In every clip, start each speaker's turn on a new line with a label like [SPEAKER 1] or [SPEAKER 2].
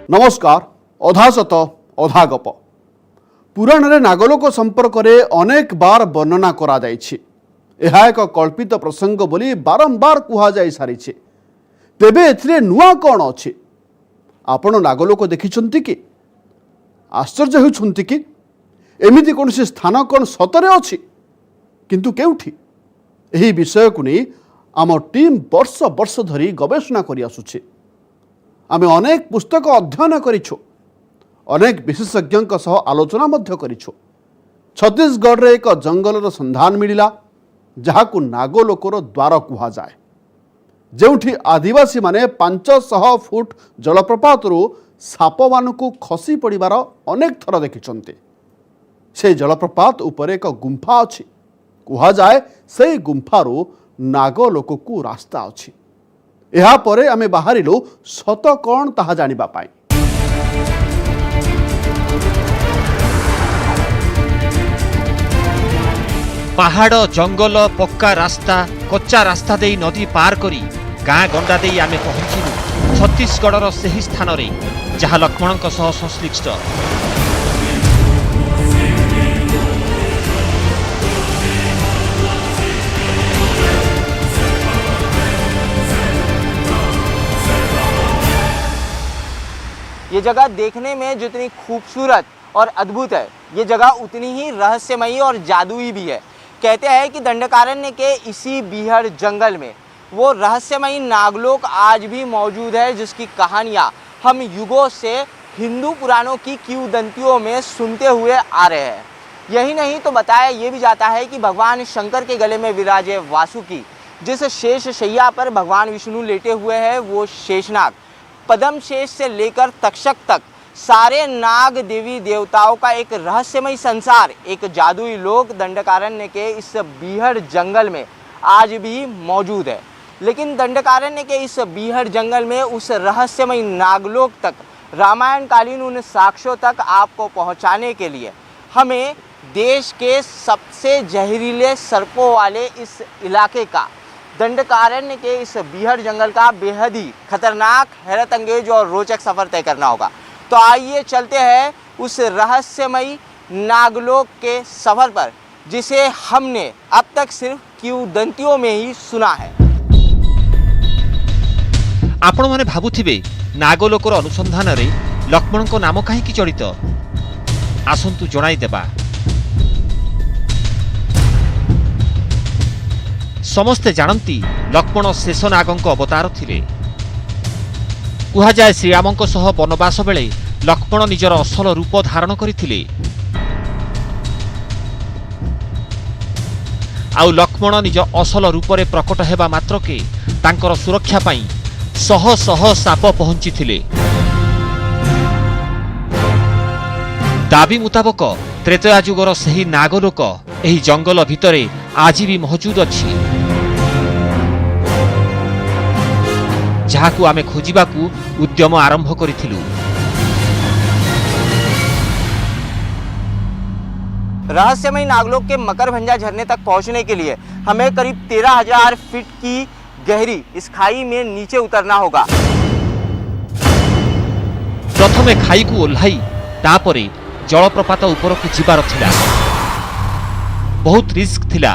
[SPEAKER 1] नमस्कार। अधा सत अधा गप पुराण रे नागलोक संपर्क रे अनेक बार वर्णना करा जाइछि। एहा एक कल्पित प्रसंग बोली बारंबार कुहा जाई सारिछि। तेबे एथिरे नुआ कौन अछि? आपण नागलोक देखिछन्ति कि? आश्चर्य होउछन्ति कि एमिति कोनसी स्थान कौन सतरे अछि, किंतु केउठी? एही विषय को नहीं आम टीम वर्ष वर्ष धरी गवेषणा करि आसुछि। आमे अनेक पुस्तक अध्ययन करिछु, अनेक विशेषज्ञ सह आलोचना मध्य करिछु। छत्तीसगढ़ रे एक जंगलर संधान मिलिला जहाकु नागलोकर द्वार कुहा जाए, जेउठी आदिवासी माने 500 फुट जलप्रपातरू साप मानकु खसी पड़िबार अनेक थर देखिछन्ते। से जलप्रपात ऊपर एक गुंफा अछि। कुहा जाए से गुंफारू नागलोककु रास्ता अछि। एहा परे आमे बाहरिलु सत कौन ताहा जानिबा पाई।
[SPEAKER 2] पहाड़ जंगल पक्का रास्ता कच्चा रास्ता दे नदी पार करी गाँ गंडा दे आमे पहुंचिलु छत्तीसगढ़र सही स्थान रे जहाँ लक्ष्मणक सह संश्लिष्ट।
[SPEAKER 3] ये जगह देखने में जितनी खूबसूरत और अद्भुत है, ये जगह उतनी ही रहस्यमयी और जादुई भी है। कहते हैं कि दंडकारण्य के इसी बीहड़ जंगल में वो रहस्यमयी नागलोक आज भी मौजूद है, जिसकी कहानियाँ हम युगों से हिंदू पुराणों की किंवदंतियों में सुनते हुए आ रहे हैं। यही नहीं तो बताया ये भी जाता है कि भगवान शंकर के गले में विराजे वासुकी, जिस शेष शैया पर भगवान विष्णु लेटे हुए हैं, वो शेषनाग पद्म शेष से लेकर तक्षक तक सारे नाग देवी देवताओं का एक रहस्यमय संसार, एक जादुई लोक दंडकारण्य के इस बीहड़ जंगल में आज भी मौजूद है। लेकिन दंडकारण्य के इस बीहड़ जंगल में उस रहस्यमय नागलोक तक, रामायण कालीन उन साक्ष्यों तक आपको पहुंचाने के लिए हमें देश के सबसे जहरीले सर्पों वाले इस इलाके का, दंडकारण्य के इस बीहड़ जंगल का बेहद ही खतरनाक, हैरत अंगेज और रोचक सफर तय करना होगा। तो आइए चलते हैं उस रहस्यमयी नागलोक के सफर पर, जिसे हमने अब तक सिर्फ किंवदंतियों में ही सुना है।
[SPEAKER 2] आपण माने भाबुथिबे नागलोकर अनुसंधान रे लक्ष्मणक नाम काहेकि जड़ित? आसंतु जणाई देबा। समस्ते जानती लक्ष्मण शेषनागक अवतार थिले। कुहा जाए श्रीरामक सह वनवास बेले लक्ष्मण निजर असल रूप धारण करथिले। आउ लक्ष्मण निज असल रूप रे प्रकट हेबा मात्रके तांकर सुरक्षा पाई शह शह साप पहुंची थिले। दाबी मुताबक त्रेतया जुगर सही नागलोक एही जंगल भितरे आज भी मौजूद अछि, जहाकू आमे खोजिबाकू उद्यम आरंभ करिथिलु।
[SPEAKER 3] रहस्यमय नागलोक के मकरभंजा झरने तक पहुंचने के लिए हमें करीब 13,000 फीट की गहरी इस खाई में नीचे उतरना होगा।
[SPEAKER 2] प्रथमे खाई को ओल्हाई तापरे जलप्रपात ऊपर को जिबार थिला। बहुत रिस्क थिला।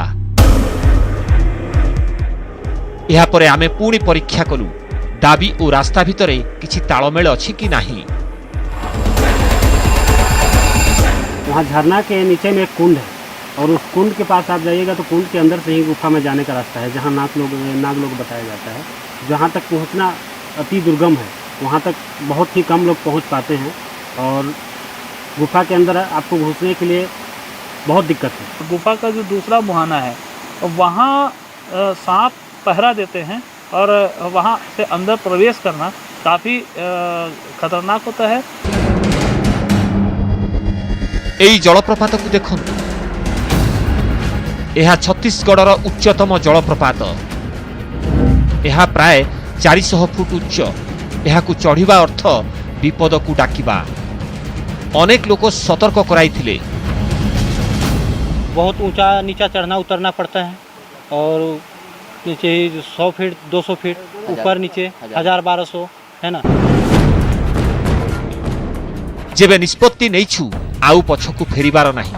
[SPEAKER 2] एहा परे आमे पुणी परीक्षा कलु दाबी और रास्ता भितरे किछि तालमेल अछि कि नाही।
[SPEAKER 4] वहाँ झरना के नीचे में एक कुंड है और उस कुंड के पास आप जाइएगा तो कुंड के अंदर से ही गुफा में जाने का रास्ता है, जहाँ नाग लोग बताया जाता है। जहाँ तक पहुँचना अति दुर्गम है, वहाँ तक बहुत ही कम लोग पहुँच पाते हैं और गुफा के अंदर आपको घुसने के लिए बहुत दिक्कत है।
[SPEAKER 5] गुफा का जो दूसरा मुहाना है वहाँ सांप पहरा देते हैं और वहाँ से अंदर प्रवेश करना काफ़ी खतरनाक होता है।
[SPEAKER 2] एई जलप्रपात को देखंतु। एहा छत्तीसगढ़र उच्चतम जलप्रपात। एहा प्राय 400 फुट उच्च। एहाकू चढ़िबा अर्थ विपद को डाकिबा। अनेक लोक सतर्क कराइथिले।
[SPEAKER 6] बहुत ऊंचा नीचा चढ़ना उतरना पड़ता है और नीचे 100 फीट 200 फीट ऊपर नीचे 1000-1200 है ना।
[SPEAKER 2] जेबे निष्पत्ति नेइछु आउ पछकु फेरिबार नाही।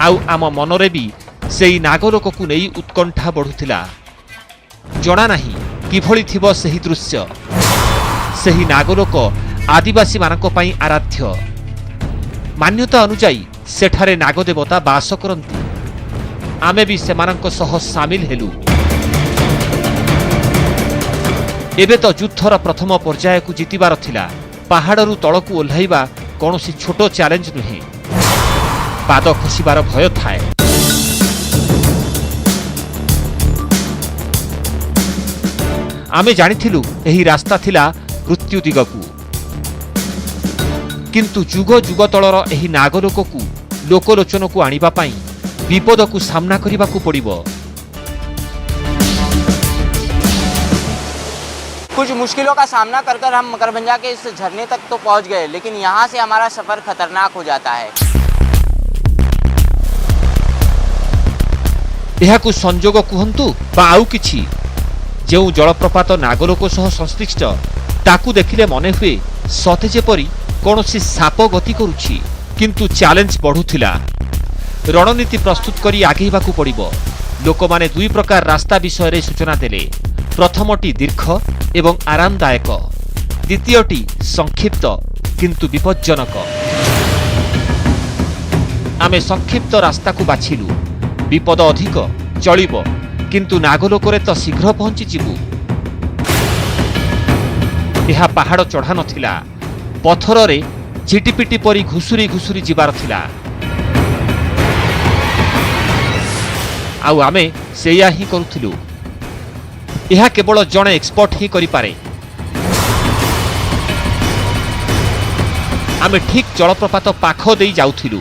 [SPEAKER 2] आउ आम मनरे भी सेई नागलोककु नेई उत्कंठा बढ़ुथिला। जणा नाही किभଳି थिबो सेही दृश्य। सेही नागलोक आदिवासी मानक पई आराध्य। मान्यता अनुसायी सेठारे नागदेवता बास करंती। आमे भी सेमानक सह सामिल हेलु। एबे तो युद्धर प्रथम पर्याय को जितिबार थिला। पहाड़रू तलकू ओह्लाइबा कौनसी छोट चैलेंज नुहे। पाद खसिबार भय थाए। आमे जानिथिलु एही रास्ता थिला मृत्यु दिगकू। किंतु जुग जुग तलर एही नागलोककू लोकलोचनकू आनिबा पई विपदकू सामना करिबाकू पड़िबो।
[SPEAKER 3] कुछ मुश्किलों का सामना कर कर हम मकरभंजा के इस झरने तक तो पहुंच गए, लेकिन यहाँ से हमारा सफर खतरनाक हो जाता है।
[SPEAKER 2] एहाकू संजोग कुहंतु बा आउ किछि। जेउ जलप्रपात नागलोक सह संश्लिष्ट ताकू देखिले मने हुए सते जेपरि कौनसी साप गति करुछि। किंतु चैलेंज बढ़ुथिला। रणनीति प्रस्तुत करी आगेइबाकू पड़िबो। लोकमाने दुई प्रकार रास्ता विषय रे सूचना देले। प्रथमटी दीर्घ एवं आरामदायक, द्वितीयटी संक्षिप्त किंतु विपज्जनक। आमे संक्षिप्त रास्ता को बाछिलु। विपद अधिक चलिबो, किंतु नागलोकरे तो शीघ्र पहुंची जिबु। यह पहाड़ चढ़ा नथिला। पथर रे झिटिपिटी परी घुसुरी घुसुरी जिबार थिला। आउ आमे सेया ही करुथिलु। यह केवल जड़े एक्सपर्ट ही करि पारे। आमे ठीक जलप्रपात पाख देई जाउथिलु।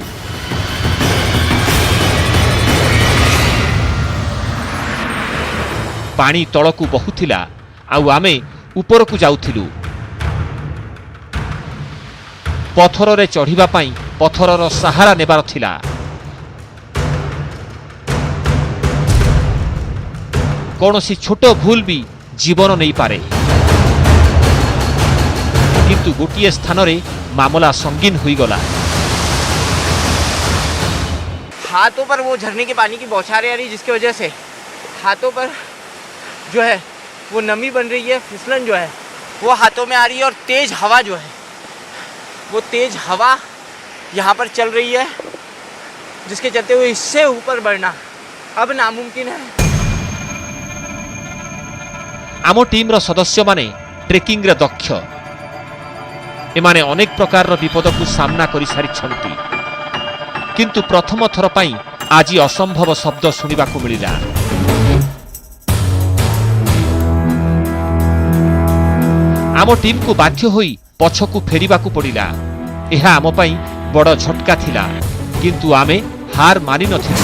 [SPEAKER 2] पानी तलकू बहुथिला। आउ आमे उपरकू जाउथिलु। पथर रे चढ़िबा पई पथरर सहारा नेबार थिला। कौनसी छोट भूल भी जीवन नहीं पारे। किंतु गोटिए स्थान रे मामला संगीन हुई गला।
[SPEAKER 3] हाथों पर वो झरने के पानी की बौछारें आ रही, जिसकी वजह से हाथों पर जो है वो नमी बन रही है। फिसलन जो है वो हाथों में आ रही है, और तेज हवा जो है वो तेज हवा यहाँ पर चल रही है, जिसके चलते हुए इससे ऊपर बढ़ना अब नामुमकिन है।
[SPEAKER 2] आम टीम रो सदस्य माने ट्रेकिंग रे दक्ष। एमाने अनेक प्रकार विपद को सामना करि सारिछंती। किंतु प्रथम थर पई आज असंभव शब्द सुनिबा को मिलिला। आम टीम को बाध्य होई पछकू फेरिबा को पड़िला। एहा आम पई बड़ झटका थिला, किंतु आमे हार मानि नथिलु।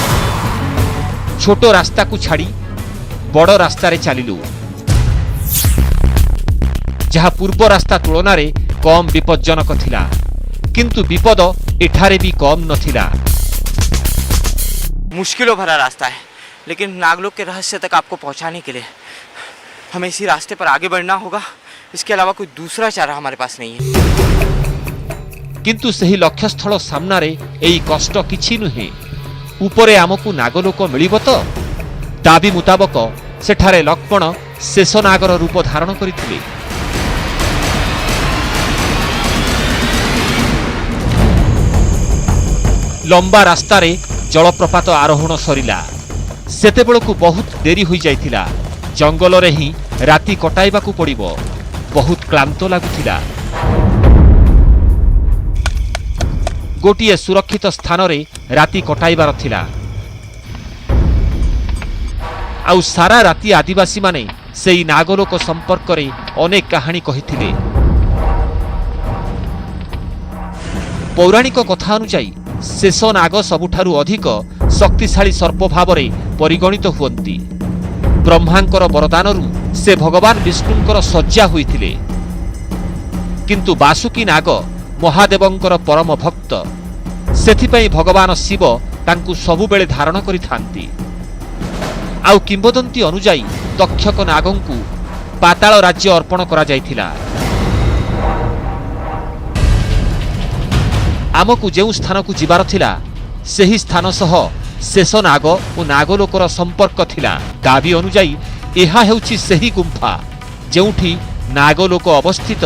[SPEAKER 2] छोटो रास्ता को छाड़ी बड़ रास्ता रे चलिलु, जहा पूर्व रास्ता तुलना रे कम विपज्जनक थिला। किंतु विपद एठारे भी कम नथिला।
[SPEAKER 3] मुश्किलों भरा रास्ता है, लेकिन नागलोक के रहस्य तक आपको पहुंचाने के लिए हमें इसी रास्ते पर आगे बढ़ना होगा। इसके अलावा कोई दूसरा चारा हमारे पास नहीं है।
[SPEAKER 2] किंतु सही लक्ष्यस्थल सामना रे एई कष्ट किछि नुहे। उपरे आमकू नागलोक मिलिब तो? दाबी मुताबक सेठारे लक्ष्मण शेषनागर रूप धारण करिथिले। लंबा रास्ता रे जलप्रपात आरोहण सरिला। सेतेबेलकू बहुत देरी होई जाइथिला। जंगल रे ही राति कटाइबाकू पड़िबो। बहुत क्लांत लागुथिला। गोटिए सुरक्षित स्थान रे राति कटाइबार थिला। आउ सारा राति आदिवासी माने सेई नागलोक संपर्क रे अनेक कहानी कहिथिले। पौराणिक कथा अनुसायी शेष नाग सबुठारु अधिक शक्तिशाली सर्प भाव में परिगणित हुअन्ति। ब्रह्मांकर वरदानरू से भगवान विष्णुंकर सज्जा होइथिले। किंतु बासुकी नाग महादेवंकर परम भक्त। सेथिपई भगवान शिव तांकु सबुबेले धारण करिथांती। आउ किंबदंती अनुजाई तक्षक नागंकु पाताल राज्य अर्पण करा जाइथिला। आमकु जेउ स्थान को जिबार थिला सेही स्थान सह शेष नाग और नागलोकर संपर्क थिला। दाबी अनुजाई एहा हेउछि सेही गुंफा जेउठी नागलोक अवस्थित।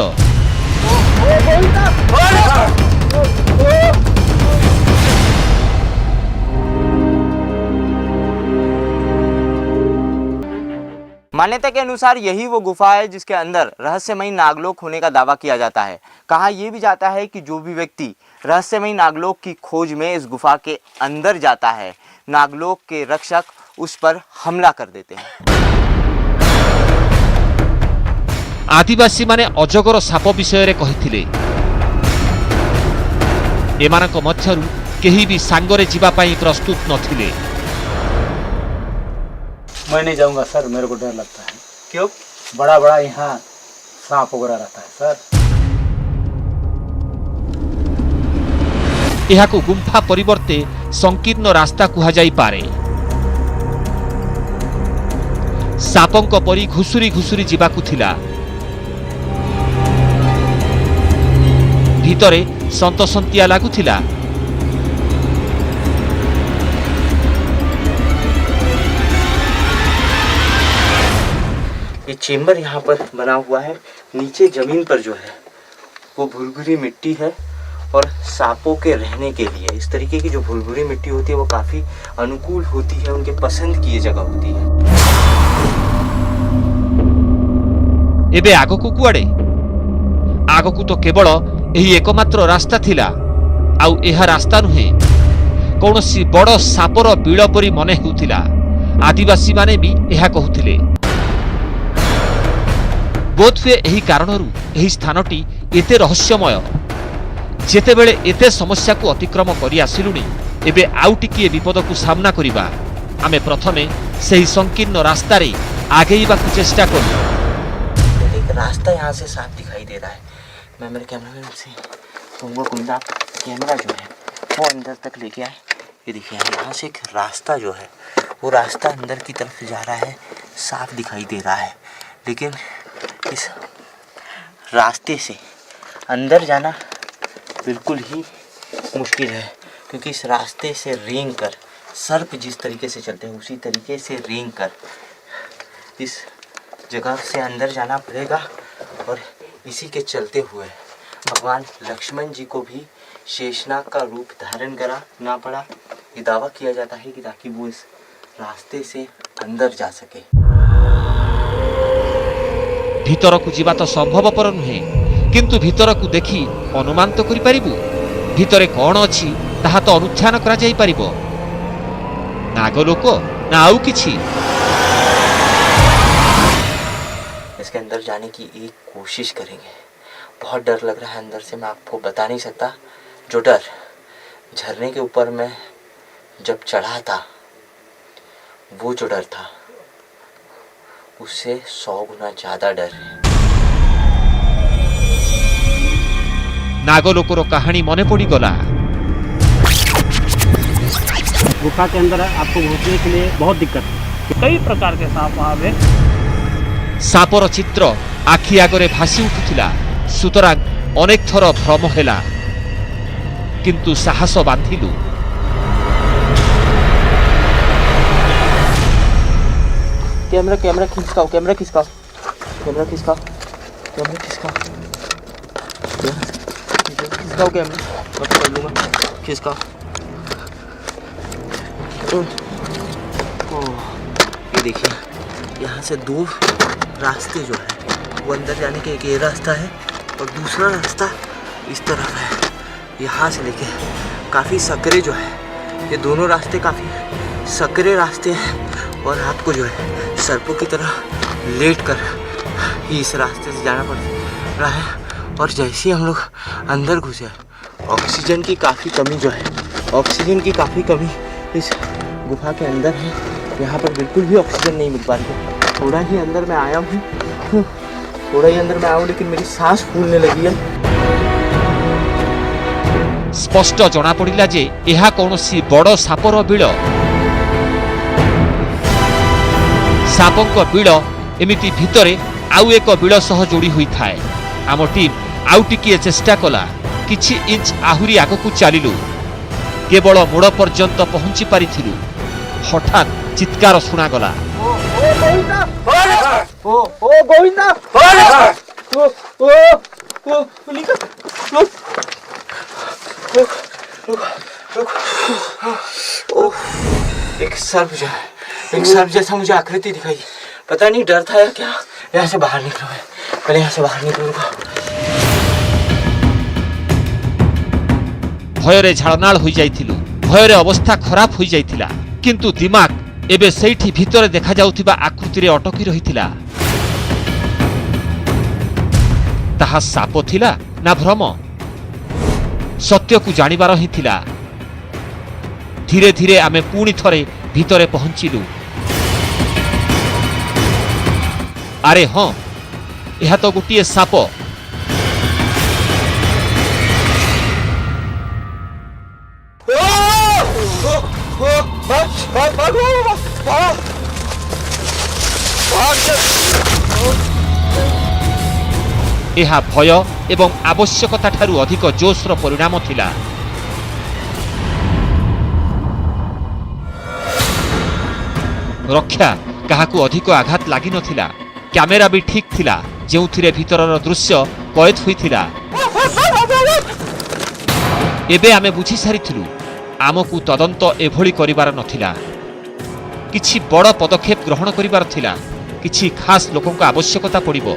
[SPEAKER 3] मान्यता के अनुसार यही वो गुफा है जिसके अंदर रहस्यमयी नागलोक होने का दावा किया जाता है। कहा यह भी जाता है कि जो भी व्यक्ति रहस्यमयी नागलोक की खोज में इस गुफा के अंदर जाता है, नागलोक के रक्षक उस पर हमला कर देते हैं।
[SPEAKER 2] आदिवासी माने अजगर साप विषय रे कहिथिले। एमानक मध्यरु केही भी सांगरे जीवा पाई प्रस्तुत नथिले।
[SPEAKER 6] मैं नहीं जाऊंगा सर, मेरे को डर लगता है।
[SPEAKER 3] क्यों?
[SPEAKER 6] बड़ा बड़ा यहाँ सांप वगैरह रहता है सर।
[SPEAKER 2] एहाकु गुंफा परिवर्ते संकीर्ण रास्ता कुहा जाई पारे। सापंक परी घुसुरी घुसुरी जीवाकु थिला। भितरे सन्तसंतिया लागुथिला।
[SPEAKER 3] ये चेम्बर यहाँ पर बना हुआ है। नीचे जमीन पर जो है वो भुरभुरी मिट्टी है और सांपों के रहने के लिए इस तरीके की जो भुरभुरी मिट्टी होती है वो काफ़ी अनुकूल होती है, उनके पसंद की ये जगह होती है।
[SPEAKER 2] एबे आगकु कुआडे? आगकु तो केवल एही एकमात्र रास्ता थिला। आउ एहा रास्ता नुहे, कौनसी बड़ सापर बिल परी मने हेउथिला। आदिवासी माने भी एहा कहुथिले। बोधवे एही कारणरू एही स्थानटी एते रहस्यमय। जेतेबेले एते समस्या को अतिक्रम करि आसिलुनी, एबे आउ टिकिए विपद को सामना करिबा। आमे प्रथमे सेही संकीर्ण रास्ता रे आगेइबाकु चेष्टा करू।
[SPEAKER 3] एक रास्ता यहाँ से साफ दिखाई दे रहा है। मैं मेरे कैमरामैन से कहूँगा कुंदा कैमरा जो है वो अंदर तक लेके आए। ये देखिए यहाँ से एक रास्ता जो है वो रास्ता अंदर की तरफ जा रहा है, साफ दिखाई दे रहा है। लेकिन इस रास्ते से अंदर जाना बिल्कुल ही मुश्किल है, क्योंकि इस रास्ते से रेंग कर सर्प जिस तरीके से चलते हैं उसी तरीके से रेंग कर इस जगह से अंदर जाना पड़ेगा। और इसी के चलते हुए भगवान लक्ष्मण जी को भी शेषनाग का रूप धारण करना पड़ा। ये दावा किया जाता है कि ताकि वो इस रास्ते से अंदर जा सके।
[SPEAKER 2] भीतर को जीवा तो संभवपर नुहे, किंतु भीतर को देखी अनुमान तो करि परिबु। भीतरे कौन अछि ताहा तो अनुध्यान करा जाई परिबो। नागलोक ना आउ किछि।
[SPEAKER 3] इसके अंदर जाने की एक कोशिश करेंगे। बहुत डर लग रहा है अंदर से, मैं आपको बता नहीं सकता। जो डर झरने के ऊपर मैं जब चढ़ा था, वो जो डर था उससे 100 गुना ज्यादा डर है।
[SPEAKER 2] नागलोकर कहानी मने पड़ी गला।
[SPEAKER 4] गुफा के अंदर आपको घुसने के लिए बहुत दिक्कत है।
[SPEAKER 5] कई प्रकार के सांप वहाँ पे।
[SPEAKER 2] सापर चित्र आखि आगरे भासी उठुथिला। सुतरां अनेक थर भ्रम हेला, किंतु साहस बांधिलु।
[SPEAKER 3] कैमरा खिसकाओ, कैमरा खिसकाओ, कैमरा खिसकाओ, कैमरा खिसकाओ, खिसकाओ कैमरा, मैं पकड़ लूँगा, खिसकाओ। ये देखिए यहाँ से 2 रास्ते जो है वो अंदर जाने के, एक ये रास्ता है और दूसरा रास्ता इस तरफ है। यहाँ से लेके काफ़ी सकरे जो है, ये दोनों रास्ते काफ़ी सकरे रास्ते हैं और आपको जो है सर्पों की तरह लेट कर ही इस रास्ते से जाना पड़ रहा है। और जैसे ही हम लोग अंदर घुसे, ऑक्सीजन की काफ़ी कमी जो है, ऑक्सीजन की काफ़ी कमी इस गुफा के अंदर है। यहाँ पर बिल्कुल भी ऑक्सीजन नहीं मिल पा रही है। थोड़ा ही अंदर मैं आया हूँ, लेकिन मेरी सांस फूलने लगी है।
[SPEAKER 2] स्पष्ट जना पड़िला जे एहा कौनसी बड़ सापर बिल। सापंक बिल एमिति भितरे आउ एक बिल सह जोड़ी हुई थाए। आम टीम आउ टिकिए चेष्टा कला, किछि इंच आहुरी आगकू चलिलु केवल मोड़ पर्यंत पहुंची पारिथिलु हठात चित्कार शुणागला।
[SPEAKER 3] एक सर्प जैसा मुझे आकृति दिखाई, पता नहीं डर था या क्या। यहाँ से बाहर निकलो, पहले यहाँ से बाहर निकलो।
[SPEAKER 2] भୟରେ झाड़नाल हो जाइथिलु, भୟରେ अवस्था खराब हो जाइथिला, किंतु दिमाग एबे सेठी भितरे देखा जाउथिबा आकृति रे अटकी रहिथिला। ताहा साप थिला ना भ्रम, सत्य को जानिबार ही थिला। धीरे धीरे आमे पुणी थरे भितरे पहुंचिलु। अरे हाँ, यह तो गोटे साप। यह भय एवं आवश्यकता ठारू अधिक जोशर परिणाम थिला। रक्षा काहाकू अधिक आघात लागि नथिला। कैमेरा भी ठीक थिला, जेउथिरे भितरर दृश्य कैद होइथिला। एबे आमे बुझी सारिथिलु आमकू तदंत एभଳି करिबार नथिला। किछि बड़ पदक्षेप ग्रहण करिबार थिला। किछि खास लोकंक आवश्यकता पड़िबो।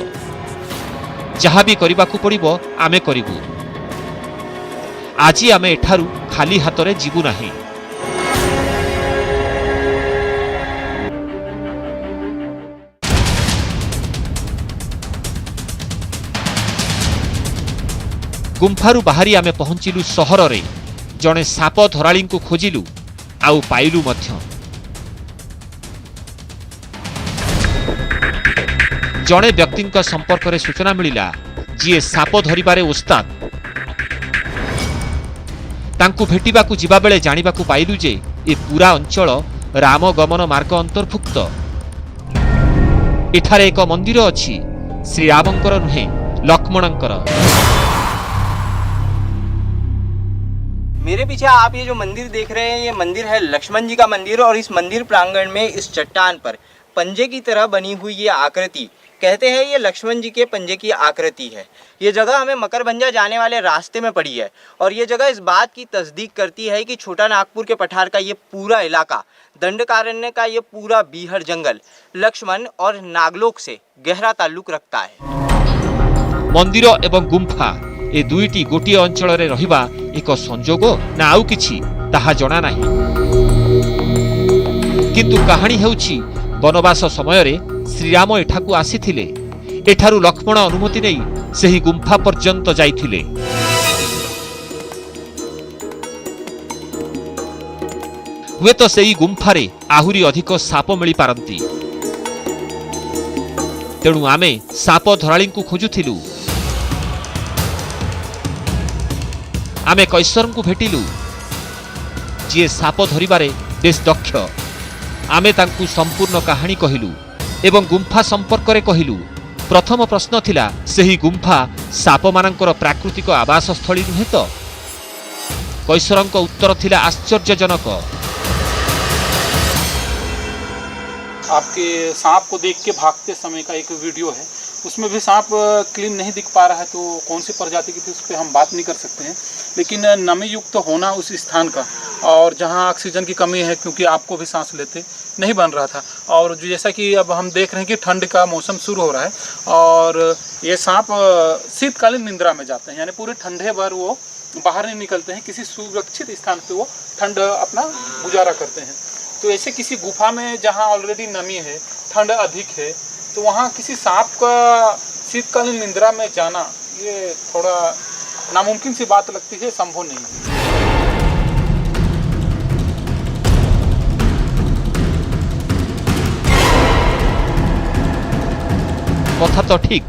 [SPEAKER 2] जहाँ भी करिबाकू पड़िबो आमे करिबु। आजी आमे एठारू खाली हातरे जीवु नाही। गुंफारू बाहरी आमे पहुंचिलु सहर रे। जणे साप धराली को खोजिलु आउ पाइलु मध्य। जणे व्यक्ति संपर्क रे सूचना मिलिला जी साप धरिबारे उस्ताद। तांकु भेटिबाकू जिबा बेले जानिबाकू पाइलु जे ए पूरा अंचल रामगमन मार्ग अंतर्भुक्त। एठारे एक मंदिर अछि, श्री रामंकर नुहे लक्ष्मणंकर।
[SPEAKER 3] मेरे पीछे आप ये जो मंदिर देख रहे हैं, ये मंदिर है लक्ष्मण जी का मंदिर। और इस मंदिर प्रांगण में इस चट्टान पर पंजे की तरह बनी हुई ये आकृति, कहते हैं ये लक्ष्मण जी के पंजे की आकृति है। ये जगह हमें मकरभंजा जाने वाले रास्ते में पड़ी है। और ये जगह इस बात की तस्दीक करती है कि छोटा नागपुर के पठार का ये पूरा इलाका, दंडकारण्य का ये पूरा बीहड़ जंगल लक्ष्मण और नागलोक से गहरा ताल्लुक रखता है।
[SPEAKER 2] मंदिर एवं गुंफा ए दुईटी गोटे अंचल रे रहिबा एक संजोग ना आउ किछि ताहा जणा नाही। किंतु कहानी हेउछि वनवास समय रे श्रीराम एठाकू आसीथिले। एठारू लक्ष्मण अनुमति नै सेही गुंफा पर्यंत जाइथिले। हुए तो सेही गुंफारे आहुरी अधिक साप मिली पारंती। तेणु आमे साप धराली को खोजुथिलु। आमे कैसर को भेटिलु जी साप धरिबारे बेस दक्ष। आमे तांकु संपूर्ण कहानी कहिलु एवं गुंफा संपर्क रे कहिलु। प्रथम प्रश्न थिला सेही गुंफा साप मानकर प्राकृतिक आवास स्थली नुहे तो? कैसरंक उत्तर थिला आश्चर्यजनक।
[SPEAKER 5] आपके सांप को देख के भागते समय का एक वीडियो है, उसमें भी सांप क्लीन नहीं दिख पा रहा है, तो कौन सी प्रजाति की थी उस पर हम बात नहीं कर सकते हैं। लेकिन नमी युक्त होना उस स्थान का, और जहां ऑक्सीजन की कमी है क्योंकि आपको भी सांस लेते नहीं बन रहा था। और जैसा कि अब हम देख रहे हैं कि ठंड का मौसम शुरू हो रहा है और ये सांप शीतकालीन निंद्रा में जाते हैं, यानी पूरे ठंडे भर वो बाहर नहीं निकलते हैं। किसी सुरक्षित स्थान पर वो ठंड अपना गुजारा करते हैं। तो ऐसे किसी गुफा में जहाँ ऑलरेडी नमी है, ठंड अधिक है, तो वहाँ किसी सांप का शीतकालीन निंद्रा में जाना ये थोड़ा नामुमकिन सी बात लगती है, संभव नहीं है।
[SPEAKER 2] कथा तो ठीक,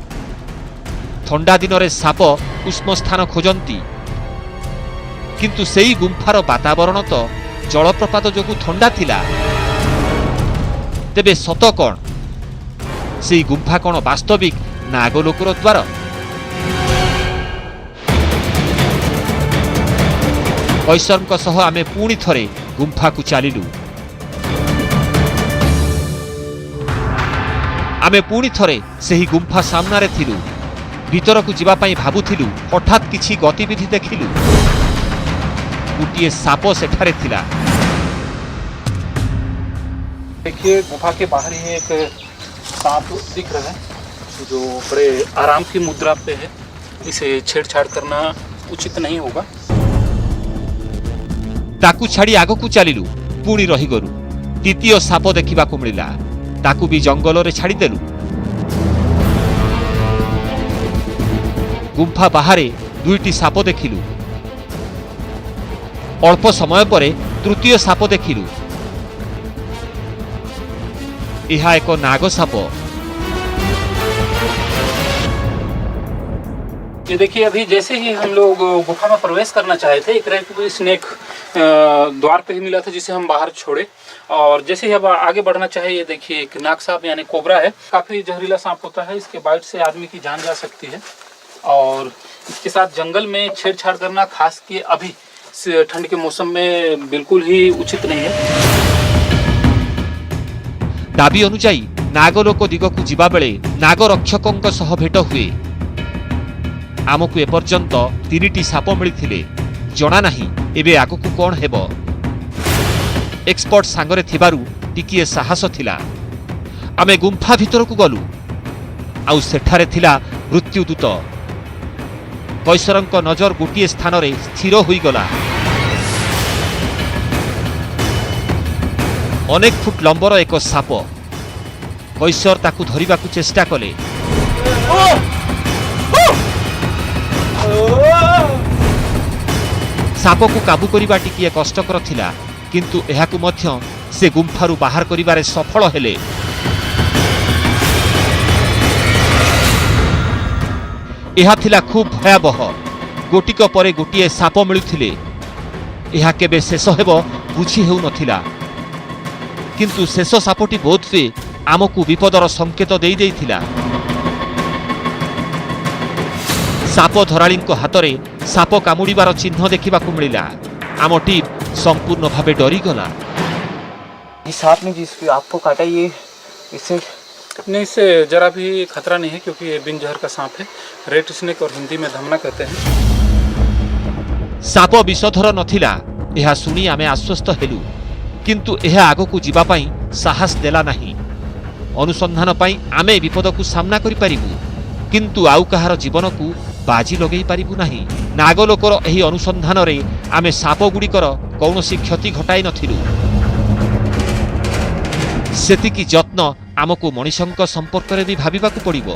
[SPEAKER 2] ठंडा दिन रे साप उष्म स्थान खोजंती, किंतु सेई गुंफार वातावरण तो जलप्रपात जोगु ठंडा थिला। तेबे सत कौन? सेई गुंफा कौन वास्तविक नागलोकर द्वार? कैसरଙ୍କ सह आमे पुणी थरे गुंफा को चलिलु। आमे पुणी थरे सेही गुंफा सामनारे थिलु। भीतर को जीवा पाई भाबुथिलु, हठात किछि गतिविधि देखिलु। गोटिए साप सेठारे थिला।
[SPEAKER 5] देखिए गुफा के बाहर ही एक सांप दिख रहा है जो बड़े आराम की मुद्रा पे है। इसे छेड़छाड़ करना उचित नहीं होगा।
[SPEAKER 2] ताकू छाड़ी आगो को चलिलु। पुणी रहीगलु। द्वितीय साप देखा मिला। ताकू भी जंगल रे छाड़ी देलु। गुंफा बाहरे दुईटी साप देखिलु। अल्प समय परे तृतीय साप देखिलु। यह एक नाग साप।
[SPEAKER 5] ये देखिए अभी जैसे ही हम लोग गुफा में प्रवेश करना चाहे थे, एक रैक स्नेक द्वार पे ही मिला था जिसे हम बाहर छोड़े। और जैसे ही अब आगे बढ़ना चाहे, ये देखिए एक नाग सांप यानी कोबरा है। काफी जहरीला सांप होता है। इसके बाइट से आदमी की जान जा सकती है। और इसके साथ जंगल में छेड़छाड़ करना, खास के अभी ठंड के मौसम में, बिल्कुल ही उचित नहीं है।
[SPEAKER 2] दाबी अनुजाई नागलोक दिगकू जिबा बेले नागरक्षकंक सह भेट हुए। आमकू एपर्यंत 3टी साप मिलिथिले। जना नाही एबे आगकू कोन हेबो। एक्सपर्ट सांगरे थिबारु टिकिए साहस थिला। आमे गुंफा भितरकू गलु। आउ सेठारे थिला मृत्युदूत। कैसरंक नजर गोटिए स्थान रे स्थिर होई गला। अनेक फुट लंबर एक साप। कैसर ताकू धरिबाकू चेष्टा कले। साप को काबू करिबा टिकिए कष्टकर थिला, किंतु एहाकू मध्य से गुंफारू बाहर करिबारे सफल हेले। एहा थिला खूब भयावह। गोटिक परे गोटिए साप मिलुथिले। एहा केबे शेष हेबो बुझी हेउ नथिला, किंतु शेष सापटी बोधवे आमकू विपदर संकेत देई देइथिला। साप धराळींको हातरे साप कामुड़ीबार चिन्ह देखिबाकू मिलिला। आम टीम संपूर्ण भावे डरीगला।
[SPEAKER 3] ये सांप ने जिस आपको काटा, ये इससे
[SPEAKER 5] नहीं, इससे जरा भी खतरा नहीं है क्योंकि ये बिन जहर का सांप है। रेड स्नेक और हिंदी में धमना कहते हैं।
[SPEAKER 2] साप विषधर नथिला एहा सुनी आमे आश्वस्त हेलु, किंतु एहा आगकू जीवा पाई साहस देला नाही। अनुसंधान पाई आमे विपदकू सामना करि पारिबु, किंतु आउ कहार जीवनकू बाजी लगेई पारिबु नाही। नागलोकर एही अनुसंधान रे आमे साप गुड़िकर कौनसी क्षति घटाई नथिलु। सेतिकी जत्न आमकू मनीषंक संपर्क रे भी भाबिबाकू पड़िबो।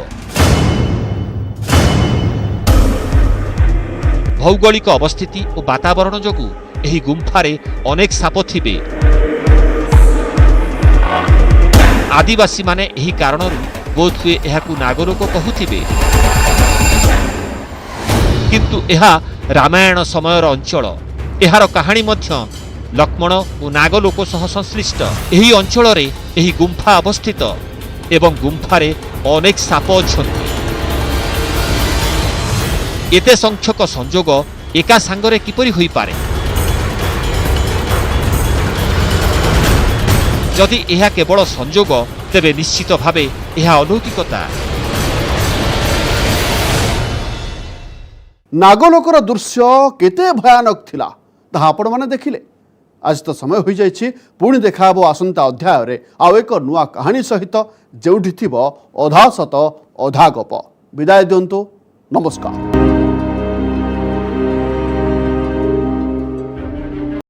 [SPEAKER 2] भौगोलिक अवस्थिति और वातावरण जोगु एही गुंफारे अनेक साप थिबे। आदिवासी माने एही कारणरू बोध हुए एहाकू नागलोक कहूथिबे, किंतु एहा रामायण समयर अंचल। एहार कहानी मध्य लक्ष्मण और नागलोक सह संश्लिष्ट। एही अंचल रे एही गुंफा अवस्थित एवं गुंफारे अनेक साप अछंती। एते संख्यक संजोग एका सांगरे किपरि होई पारे? जदि एहा केवल संजोग, तेबे निश्चित भावे एहा अलौकिकता।
[SPEAKER 1] नागलोकर दृश्य केते भयानक थिला ताहा आपण माने देखिले। आज तो समय हो जाइछि, पुणी देखा हबो आसंता अध्याय रे आउ एक नुआ कहानी सहित, जेउठी थिबो अधा सत अधा गप। विदाय दियंतु, नमस्कार।